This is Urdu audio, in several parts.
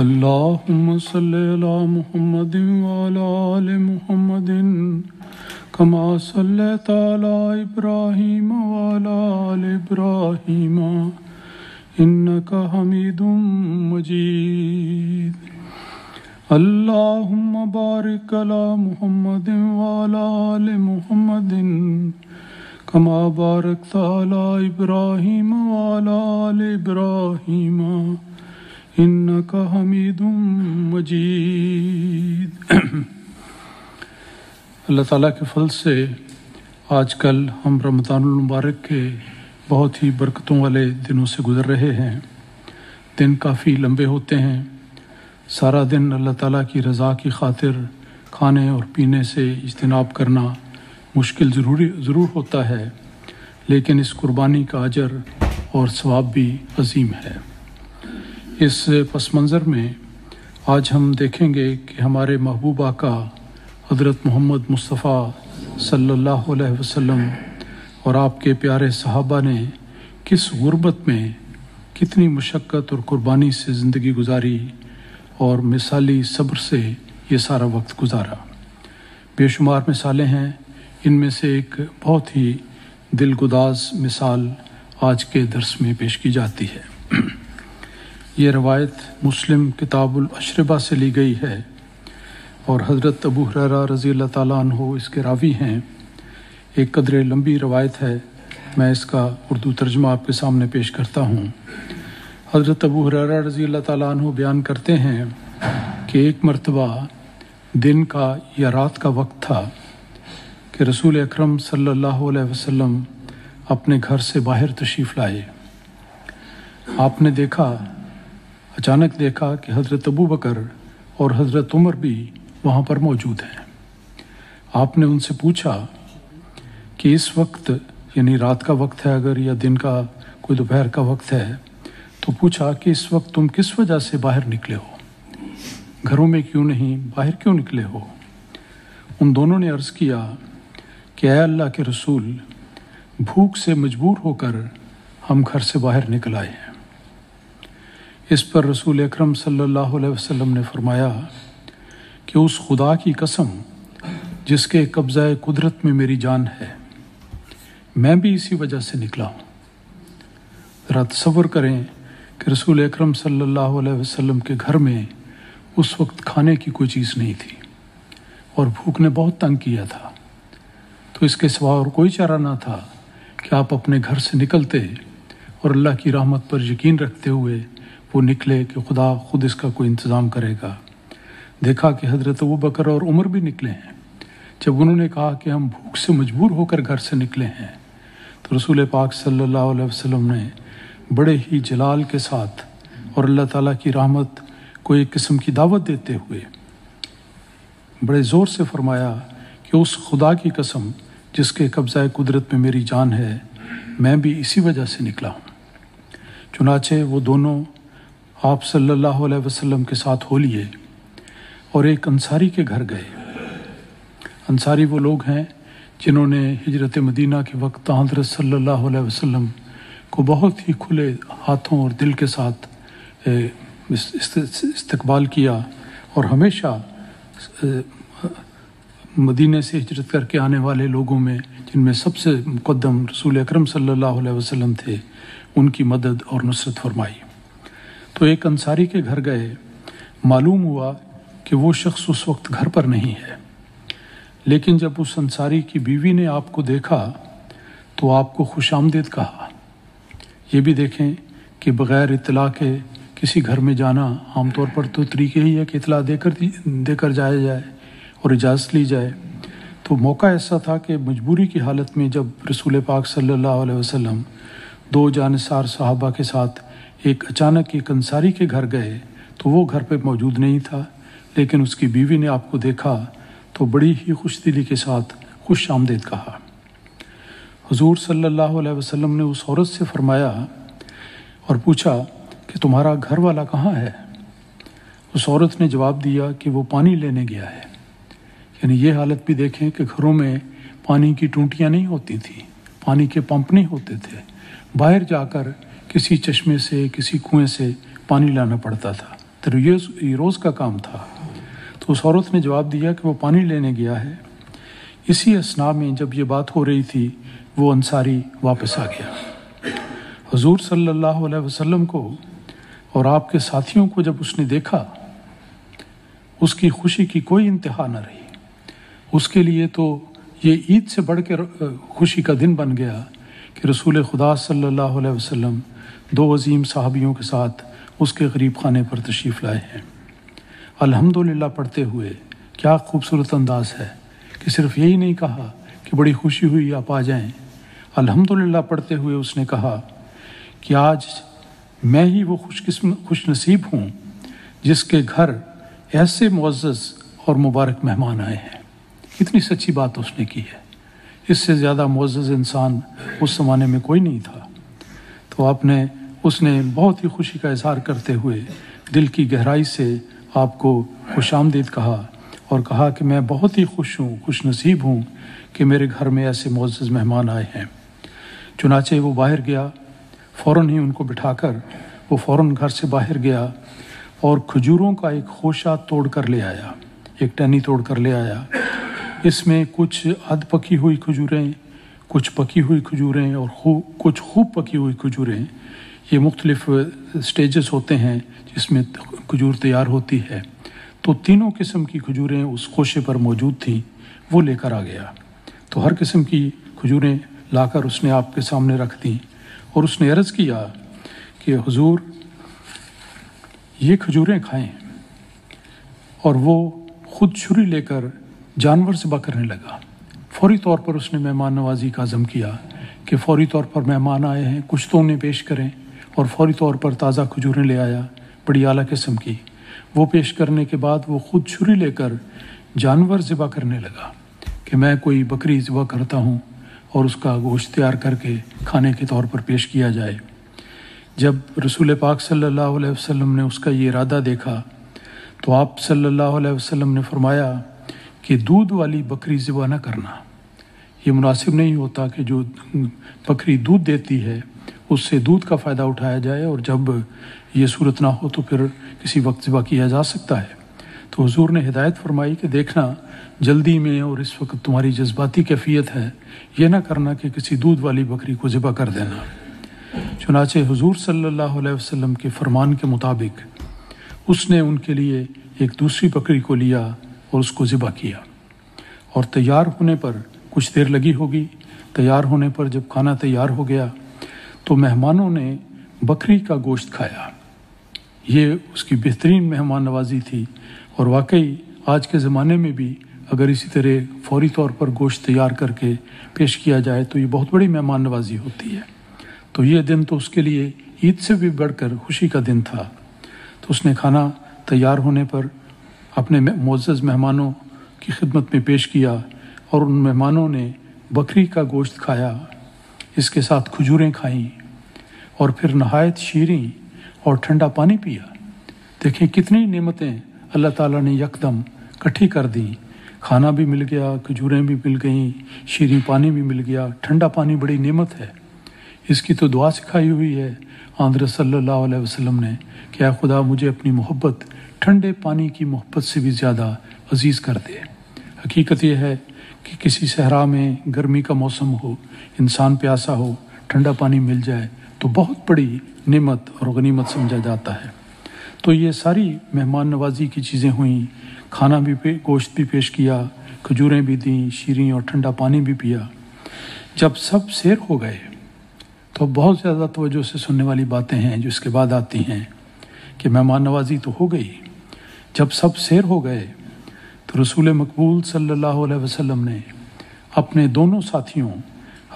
اللهم صل على محمد وعلى آل محمد كما صليت على إبراهيم وعلى آل إبراهيم إنك حميد مجيد اللهم بارك على محمد وعلى آل محمد كما باركت على إبراهيم وعلى آل إبراهيم إنك حميد مجيد۔ اللہ تعالیٰ کے فضل سے آج کل ہم رمضان المبارک کے بہت ہی برکتوں والے دنوں سے گزر رہے ہیں۔ دن کافی لمبے ہوتے ہیں، سارا دن اللہ تعالیٰ کی رضا کی خاطر کھانے اور پینے سے اجتناب کرنا مشکل ضرور ہوتا ہے، لیکن اس قربانی کا اجر اور ثواب بھی عظیم ہے۔ اس پس منظر میں آج ہم دیکھیں گے کہ ہمارے محبوب آقا حضرت محمد مصطفیٰ صلی اللہ علیہ وسلم اور آپ کے پیارے صحابہ نے کس غربت میں کتنی مشقت اور قربانی سے زندگی گزاری اور مثالی صبر سے یہ سارا وقت گزارا۔ بے شمار مثالیں ہیں، ان میں سے ایک بہت ہی دلگداز مثال آج کے درس میں پیش کی جاتی ہے۔ یہ روایت مسلم کتاب الاشربہ سے لی گئی ہے اور حضرت ابو ہریرہ رضی اللہ تعالیٰ عنہ اس کے راوی ہیں۔ ایک قدر لمبی روایت ہے، میں اس کا اردو ترجمہ آپ کے سامنے پیش کرتا ہوں۔ حضرت ابو ہریرہ رضی اللہ تعالیٰ عنہ بیان کرتے ہیں کہ ایک مرتبہ دن کا یا رات کا وقت تھا کہ رسول اکرم صلی اللہ علیہ وسلم اپنے گھر سے باہر تشریف لائے۔ آپ نے اچانک دیکھا کہ حضرت ابو بکر اور حضرت عمر بھی وہاں پر موجود ہیں۔ آپ نے ان سے پوچھا کہ اس وقت، یعنی رات کا وقت ہے اگر، یا دن کا کوئی دوپہر کا وقت ہے، تو پوچھا کہ اس وقت تم کس وجہ سے باہر نکلے ہو، گھروں میں کیوں نہیں، باہر کیوں نکلے ہو؟ ان دونوں نے عرض کیا کہ اے اللہ کے رسول، بھوک سے مجبور ہو کر ہم گھر سے باہر نکل آئے ہیں۔ اس پر رسول اکرم صلی اللہ علیہ وسلم نے فرمایا کہ اس خدا کی قسم جس کے قبضہ قدرت میں میری جان ہے، میں بھی اسی وجہ سے نکلا ہوں۔ ذرا تصور کریں کہ رسول اکرم صلی اللہ علیہ وسلم کے گھر میں اس وقت کھانے کی کوئی چیز نہیں تھی اور بھوک نے بہت تنگ کیا تھا، تو اس کے سوا اور کوئی چارہ نہ تھا کہ آپ اپنے گھر سے نکلتے اور اللہ کی رحمت پر یقین رکھتے ہوئے وہ نکلے کہ خدا خود اس کا کوئی انتظام کرے گا۔ دیکھا کہ حضرت ابو بکر اور عمر بھی نکلے ہیں۔ جب انہوں نے کہا کہ ہم بھوک سے مجبور ہو کر گھر سے نکلے ہیں، تو رسول پاک صلی اللہ علیہ وسلم نے بڑے ہی جلال کے ساتھ اور اللہ تعالیٰ کی رحمت کو ایک قسم کی دعوت دیتے ہوئے بڑے زور سے فرمایا کہ اس خدا کی قسم جس کے قبضہ قدرت میں میری جان ہے، میں بھی اسی وجہ سے نکلا ہوں۔ چنانچہ وہ دونوں آپ صلی اللہ علیہ وسلم کے ساتھ ہو لیے اور ایک انصاری کے گھر گئے۔ انصاری وہ لوگ ہیں جنہوں نے ہجرت مدینہ کے وقت حضرت صلی اللہ علیہ وسلم کو بہت ہی کھلے ہاتھوں اور دل کے ساتھ استقبال کیا، اور ہمیشہ مدینہ سے ہجرت کر کے آنے والے لوگوں میں جن میں سب سے مقدم رسول اکرم صلی اللہ علیہ وسلم تھے، ان کی مدد اور نصرت فرمائی۔ تو ایک انصاری کے گھر گئے، معلوم ہوا کہ وہ شخص اس وقت گھر پر نہیں ہے، لیکن جب اس انصاری کی بیوی نے آپ کو دیکھا تو آپ کو خوش آمدید کہا۔ یہ بھی دیکھیں کہ بغیر اطلاع کے کسی گھر میں جانا عام طور پر تو طریقے ہی ہے کہ اطلاع دے کر جایا جائے اور اجازت لی جائے۔ تو موقع ایسا تھا کہ مجبوری کی حالت میں جب رسول پاک صلی اللہ علیہ وسلم دو جانثار صحابہ کے ساتھ اچانک ایک انصاری کے گھر گئے تو وہ گھر پہ موجود نہیں تھا، لیکن اس کی بیوی نے آپ کو دیکھا تو بڑی ہی خوش دلی کے ساتھ خوش آمدید کہا۔ حضور صلی اللہ علیہ وسلم نے اس عورت سے فرمایا اور پوچھا کہ تمہارا گھر والا کہاں ہے؟ اس عورت نے جواب دیا کہ وہ پانی لینے گیا ہے۔ یعنی یہ حالت بھی دیکھیں کہ گھروں میں پانی کی ٹونٹیاں نہیں ہوتی تھیں، پانی کے پمپ نہیں ہوتے تھے، باہر جا کر کسی چشمے سے، کسی کنویں سے پانی لانا پڑتا تھا۔ تو یہ روز کا کام تھا۔ تو اس عورت نے جواب دیا کہ وہ پانی لینے گیا ہے۔ اسی اثناء میں جب یہ بات ہو رہی تھی وہ انصاری واپس آ گیا۔ حضور صلی اللہ علیہ وسلم کو اور آپ کے ساتھیوں کو جب اس نے دیکھا، اس کی خوشی کی کوئی انتہا نہ رہی۔ اس کے لیے تو یہ عید سے بڑھ کے خوشی کا دن بن گیا کہ رسول خدا صلی اللہ علیہ وسلم 2 عظیم صحابیوں کے ساتھ اس کے غریب خانے پر تشریف لائے ہیں۔ الحمدللہ پڑھتے ہوئے کیا خوبصورت انداز ہے کہ صرف یہی نہیں کہا کہ بڑی خوشی ہوئی آپ آ جائیں، الحمدللہ پڑھتے ہوئے اس نے کہا کہ آج میں ہی وہ خوش نصیب ہوں جس کے گھر ایسے معزز اور مبارک مہمان آئے ہیں۔ کتنی سچی بات اس نے کی ہے، اس سے زیادہ معزز انسان اس زمانے میں کوئی نہیں تھا۔ تو اس نے بہت ہی خوشی کا اظہار کرتے ہوئے دل کی گہرائی سے آپ کو خوش آمدید کہا اور کہا کہ میں بہت ہی خوش نصیب ہوں کہ میرے گھر میں ایسے معزز مہمان آئے ہیں۔ چنانچہ وہ باہر گیا، فوراً ہی ان کو بٹھا کر وہ فوراً گھر سے باہر گیا اور کھجوروں کا ایک خوشہ توڑ کر لے آیا، ایک ٹہنی توڑ کر لے آیا۔ اس میں کچھ آدھ پکی ہوئی کھجوریں، کچھ پکی ہوئی کھجوریں اور کچھ خوب پکی ہوئی کھجوریں۔ یہ مختلف سٹیجز ہوتے ہیں جس میں کھجور تیار ہوتی ہے، تو تینوں قسم کی کھجوریں اس خوشے پر موجود تھیں، وہ لے کر آ گیا۔ تو ہر قسم کی کھجوریں لا کر اس نے آپ کے سامنے رکھ دیں اور اس نے عرض کیا کہ حضور یہ کھجوریں کھائیں، اور وہ خود چھری لے کر جانور ذبح کرنے لگا۔ فوری طور پر اس نے مہمان نوازی کا عزم کیا کہ فوری طور پر مہمان آئے ہیں، کچھ تو انہیں پیش کریں، اور فوری طور پر تازہ کھجوریں لے آیا بڑی اعلیٰ قسم کی۔ وہ پیش کرنے کے بعد وہ خود چھری لے کر جانور ذبح کرنے لگا کہ میں کوئی بکری ذبح کرتا ہوں اور اس کا گوشت تیار کر کے کھانے کے طور پر پیش کیا جائے۔ جب رسول پاک صلی اللہ علیہ وسلم نے اس کا یہ ارادہ دیکھا تو آپ صلی اللہ علیہ وسلم نے فرمایا کہ دودھ والی بکری ذبح نہ کرنا، یہ مناسب نہیں ہوتا کہ جو بکری دودھ دیتی ہے اس سے دودھ کا فائدہ اٹھایا جائے، اور جب یہ صورت نہ ہو تو پھر کسی وقت ذبح کیا جا سکتا ہے۔ تو حضور نے ہدایت فرمائی کہ دیکھنا جلدی میں اور اس وقت تمہاری جذباتی کیفیت ہے، یہ نہ کرنا کہ کسی دودھ والی بکری کو ذبح کر دینا۔ چنانچہ حضور صلی اللہ علیہ وسلم کے فرمان کے مطابق اس نے ان کے لیے ایک دوسری بکری کو لیا اور اس کو ذبح کیا، اور تیار ہونے پر کچھ دیر لگی ہوگی۔ تیار ہونے پر جب کھانا تیار ہو گیا تو مہمانوں نے بکری کا گوشت کھایا۔ یہ اس کی بہترین مہمان نوازی تھی، اور واقعی آج کے زمانے میں بھی اگر اسی طرح فوری طور پر گوشت تیار کر کے پیش کیا جائے تو یہ بہت بڑی مہمان نوازی ہوتی ہے۔ تو یہ دن تو اس کے لیے عید سے بھی بڑھ کر خوشی کا دن تھا۔ تو اس نے کھانا تیار ہونے پر اپنے معزز مہمانوں کی خدمت میں پیش کیا، اور ان مہمانوں نے بکری کا گوشت کھایا، اس کے ساتھ کھجوریں کھائیں، اور پھر نہایت شیریں اور ٹھنڈا پانی پیا۔ دیکھیں کتنی نعمتیں اللہ تعالیٰ نے یکدم کٹھی کر دیں، کھانا بھی مل گیا، کھجوریں بھی مل گئیں، شیریں پانی بھی مل گیا۔ ٹھنڈا پانی بڑی نعمت ہے، اس کی تو دعا سکھائی ہوئی ہے حضرت صلی اللہ علیہ وسلم نے کہ اے خدا مجھے اپنی محبت ٹھنڈے پانی کی محبت سے بھی زیادہ عزیز کر دے۔ حقیقت یہ ہے کہ کسی صحرا میں گرمی کا موسم ہو، انسان پیاسا ہو، ٹھنڈا پانی مل جائے تو بہت بڑی نعمت اور غنیمت سمجھا جاتا ہے۔ تو یہ ساری مہمان نوازی کی چیزیں ہوئیں، کھانا بھی گوشت بھی پیش کیا، کھجوریں بھی دیں، شیریں اور ٹھنڈا پانی بھی پیا۔ جب سب سیر ہو گئے تو بہت زیادہ توجہ سے سننے والی باتیں ہیں جو اس کے بعد آتی ہیں کہ مہمان نوازی تو ہو گئی۔ جب سب سیر ہو گئے تو رسول مقبول صلی اللہ علیہ وسلم نے اپنے دونوں ساتھیوں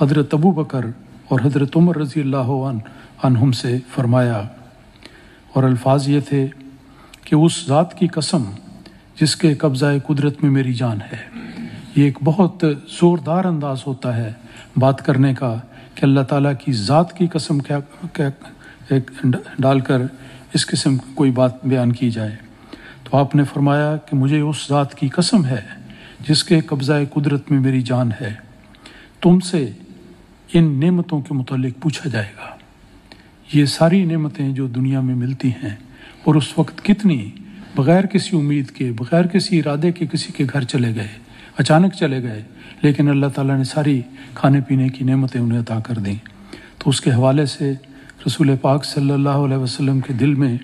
حضرت ابو بکر اور حضرت عمر رضی اللہ عنہم سے فرمایا، اور الفاظ یہ تھے کہ اس ذات کی قسم جس کے قبضہ قدرت میں میری جان ہے۔ یہ ایک بہت زوردار انداز ہوتا ہے بات کرنے کا کہ اللہ تعالیٰ کی ذات کی قسم کیا ڈال کر اس قسم کی کوئی بات بیان کی جائے۔ تو آپ نے فرمایا کہ مجھے اس ذات کی قسم ہے جس کے قبضہ قدرت میں میری جان ہے، تم سے ان نعمتوں کے متعلق پوچھا جائے گا۔ یہ ساری نعمتیں جو دنیا میں ملتی ہیں اور اس وقت کتنی بغیر کسی امید کے، بغیر کسی ارادے کے کسی کے گھر چلے گئے، اچانک چلے گئے، لیکن اللہ تعالیٰ نے ساری کھانے پینے کی نعمتیں انہیں عطا کر دیں۔ تو اس کے حوالے سے رسول پاک صلی اللہ علیہ وسلم کے دل میں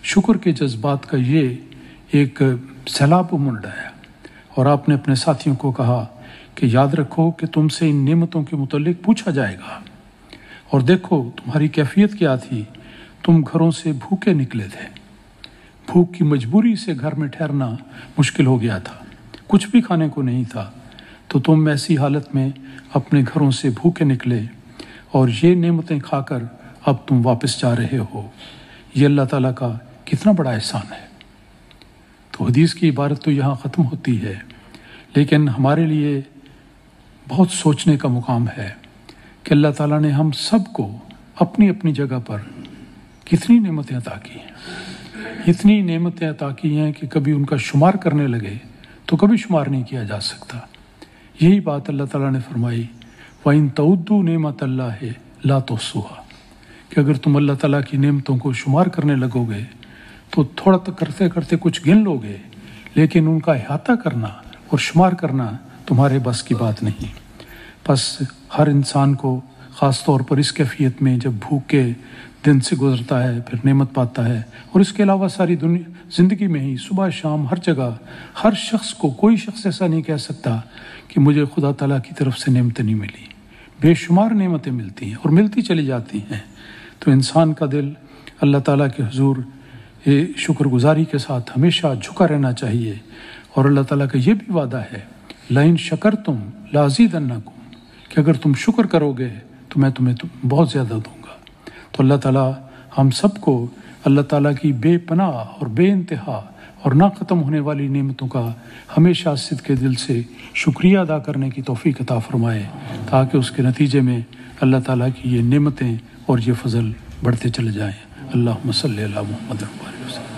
شکر کے جذبات کا یہ ایک سیلاب منڈایا، اور آپ نے اپنے ساتھیوں کو کہا کہ یاد رکھو کہ تم سے ان نعمتوں کے متعلق پوچھا جائے گا، اور دیکھو تمہاری کیفیت کیا تھی۔ تم گھروں سے بھوکے نکلے تھے، بھوک کی مجبوری سے گھر میں ٹھہرنا مشکل ہو گیا تھا، کچھ بھی کھانے کو نہیں تھا، تو تم ایسی حالت میں اپنے گھروں سے بھوکے نکلے، اور یہ نعمتیں کھا کر اب تم واپس جا رہے ہو۔ یہ اللہ تعالیٰ کا کتنا بڑا احسان ہے۔ تو حدیث کی عبارت تو یہاں ختم ہوتی ہے، لیکن ہمارے لیے بہت سوچنے کا مقام ہے کہ اللہ تعالیٰ نے ہم سب کو اپنی اپنی جگہ پر کتنی نعمتیں عطا کی ہیں، اتنی نعمتیں عطا کی ہیں کہ کبھی ان کا شمار کرنے لگے تو کبھی شمار نہیں کیا جا سکتا۔ یہی بات اللہ تعالیٰ نے فرمائی، وَإِن تَعُدُّوا نِعْمَتَ اللَّهِ لَا تُحْصُوهَا، کہ اگر تم اللہ تعالیٰ کی نعمتوں کو شمار کرنے لگو گے تو تھوڑا کرتے کرتے کچھ گن لو گے، لیکن ان کا احاطہ کرنا اور شمار کرنا تمہارے بس کی بات نہیں۔ بس ہر انسان کو خاص طور پر اس کیفیت میں جب بھوک کے دن سے گزرتا ہے، پھر نعمت پاتا ہے، اور اس کے علاوہ ساری زندگی میں ہی صبح شام ہر جگہ ہر شخص کو، کوئی شخص ایسا نہیں کہہ سکتا کہ مجھے خدا تعالیٰ کی طرف سے نعمتیں نہیں ملی۔ بے شمار نعمتیں ملتی ہیں اور ملتی چلی جاتی ہیں۔ تو انسان کا دل اللہ تعالیٰ کے حضور شکر گزاری کے ساتھ ہمیشہ جھکا رہنا چاہیے، اور اللہ تعالیٰ کا یہ بھی وعدہ ہے، لَإِن شَكَرْتُمْ لَأَزِيدَنَّكُمْ، کہ اگر تم شکر کرو گے تو میں تمہیں بہت زیادہ دوں گا۔ تو اللہ تعالیٰ ہم سب کو اللہ تعالیٰ کی بے پناہ اور بے انتہا اور نہ ختم ہونے والی نعمتوں کا ہمیشہ صدق کے دل سے شکریہ ادا کرنے کی توفیق عطا فرمائے، تاکہ اس کے نتیجے میں اللہ تعالیٰ کی یہ نعمتیں اور یہ فضل بڑھتے چلے جائیں۔ اللہم صلی علی محمد و علیہ وسلم۔